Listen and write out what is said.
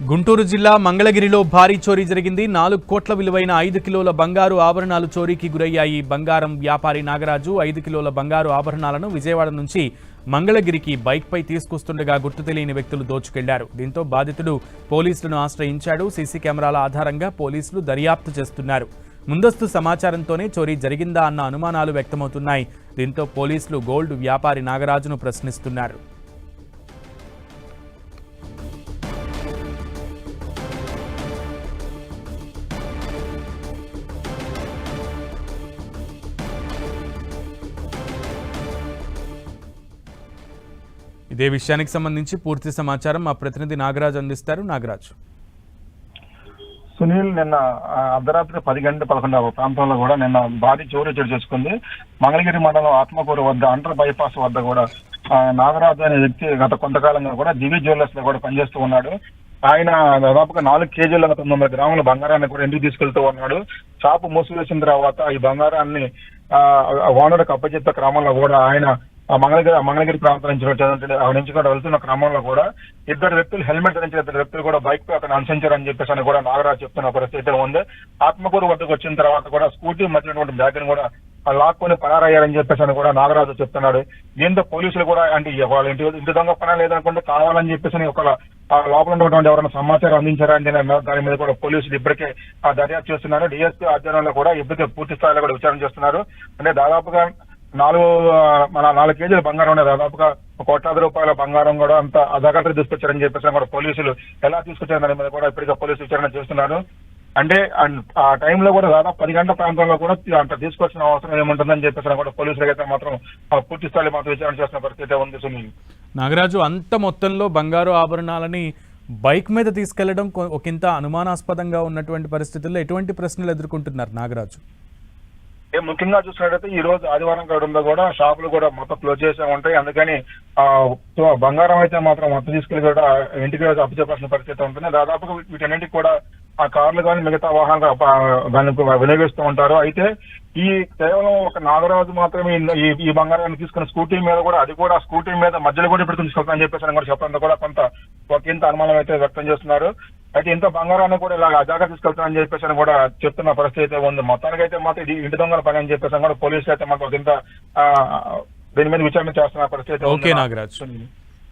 గుంటూరు జిల్లా మంగళగిరిలో భారీ చోరీ జరిగింది. 4 కోట్ల విలువైన 5 కిలోల బంగారు ఆభరణాలు చోరీకి గురయ్యాయి. బంగారం వ్యాపారి నాగరాజు 5 కిలోల బంగారు ఆభరణాలను విజయవాడ నుంచి మంగళగిరికి బైక్పై తీసుకొస్తుండగా గుర్తు తెలియని వ్యక్తులు దోచుకెళ్లారు. దీంతో బాధితుడు పోలీసులను ఆశ్రయించాడు. సీసీ కెమెరాల ఆధారంగా పోలీసులు దర్యాప్తు చేస్తున్నారు. ముందస్తు సమాచారంతోనే చోరీ జరిగిందా అన్న అనుమానాలు వ్యక్తమవుతున్నాయి. దీంతో పోలీసులు గోల్డ్ వ్యాపారి నాగరాజును ప్రశ్నిస్తున్నారు. ఇదే విషయానికి సంబంధించి పూర్తి సమాచారం మా ప్రతినిధి నాగరాజు అందిస్తారు. నాగరాజు. సునీల్, నిన్న అర్ధరాత్రి 10:11 ప్రాంతంలో కూడా నిన్న భారీ చోరీ చోటు చేసుకుంది. మంగళగిరి మండలం ఆత్మకూరు వద్ద అండర్ బైపాస్ వద్ద కూడా నాగరాజు అనే వ్యక్తి గత కొంతకాలంగా కూడా దివి జ్యువెలర్స్ లో కూడా పనిచేస్తూ ఉన్నాడు. ఆయన దాదాపుగా 4 కేజీల 900 గ్రాముల బంగారాన్ని కూడా ఇంటికి తీసుకెళ్తూ ఉన్నాడు. షాపు మూసివేసిన తర్వాత ఈ బంగారాన్ని ఓనర్కి అప్పచెప్పే క్రమంలో కూడా ఆయన మంగళగిరి ప్రాంతం నుంచి కూడా వెళ్తున్న క్రమంలో కూడా ఇద్దరు వ్యక్తులు హెల్మెట్ ధరించిన ఇద్దరు వ్యక్తులు కూడా బైక్ పై అక్కడ అనుసరించారని చెప్పేసి అని కూడా నాగరాజు చెప్తున్న పరిస్థితి ఉంది. ఆత్మకూరు వద్దకు వచ్చిన తర్వాత కూడా స్కూటీ మధ్యనటువంటి బ్యాగ్ ని కూడా లాక్కొని పరారయ్యారని చెప్పేసి అని కూడా నాగరాజు చెప్తున్నాడు. దీంతో పోలీసులు కూడా అంటే వాళ్ళ ఇంటి దొంగ పని లేదనుకుంటే కావాలని చెప్పేసి ఒక లోపల ఉన్నటువంటి ఎవరైనా సమాచారం అందించారని దాని మీద కూడా పోలీసులు ఇప్పటికే దర్యాప్తు చేస్తున్నారు. డిఎస్పీ ఆధ్వర్యంలో కూడా ఇప్పటికే పూర్తి స్థాయిలో కూడా విచారణ చేస్తున్నారు. అంటే దాదాపుగా 4 కేజీల బంగారం ఉన్నాయి. దాదాపుగా ₹1,00,00,000 బంగారం కూడా అంత అజాగ్రత్తగా తీసుకొచ్చారని చెప్పేసి కూడా పోలీసులు ఎలా తీసుకొచ్చారు దాని మీద కూడా ఇప్పటికే పోలీసులు విచారణ చేస్తున్నారు. అంటే ఆ టైంలో కూడా దాదాపు 10 గంటల ప్రాంతంలో కూడా అంత తీసుకొచ్చిన అవసరం ఏముంటుందని చెప్పేసి కూడా పోలీసులు అయితే మాత్రం పూర్తి స్థాయిలో మాత్రం విచారణ చేస్తున్న పరిస్థితి ఉంది. సునీల్, నాగరాజు, అంత మొత్తంలో బంగారు ఆభరణాలని బైక్ మీద తీసుకెళ్లడం ఒకంత అనుమానాస్పదంగా ఉన్నటువంటి పరిస్థితుల్లో ఎటువంటి ప్రశ్నలు ఎదుర్కొంటున్నారు నాగరాజు? ముఖ్యంగా చూసినట్టయితే ఈ రోజు ఆదివారం కావడంలో కూడా షాపులు కూడా మొత్తం క్లోజ్ చేసే ఉంటాయి. అందుకని బంగారం అయితే మాత్రం మొత్తం తీసుకెళ్లి కూడా ఇంటికి అప్పచెప్పాల్సిన పరిస్థితి ఉంటుంది. దాదాపుగా వీటన్నింటికి కూడా ఆ కార్లు కానీ మిగతా వాహనాలు దాన్ని వినియోగిస్తూ ఉంటారు. అయితే ఈ కేవలం ఒక నాగరాజు మాత్రమే ఈ బంగారాన్ని తీసుకున్న స్కూటీ మీద కూడా అది కూడా స్కూటీ మీద మధ్యలో కూడా ఇప్పుడు తీసుకెళ్తానని చెప్పేసి కూడా చెప్పడంతో కూడా కొంత అనుమానం అయితే వ్యక్తం చేస్తున్నారు. అయితే ఇంత బంగారాన్ని కూడా ఇలా అజాగ్రత్త తీసుకెళ్తానని చెప్పేసి కూడా చెప్తున్న పరిస్థితి అయితే ఉంది. మొత్తానికైతే మాత్రం ఇది ఇంటి దొంగల పని అని చెప్పేసి కూడా పోలీసులు అయితే మాత్రం దీని మీద విచారణ చేస్తున్న పరిస్థితి. ఓకే నాగరాజ్.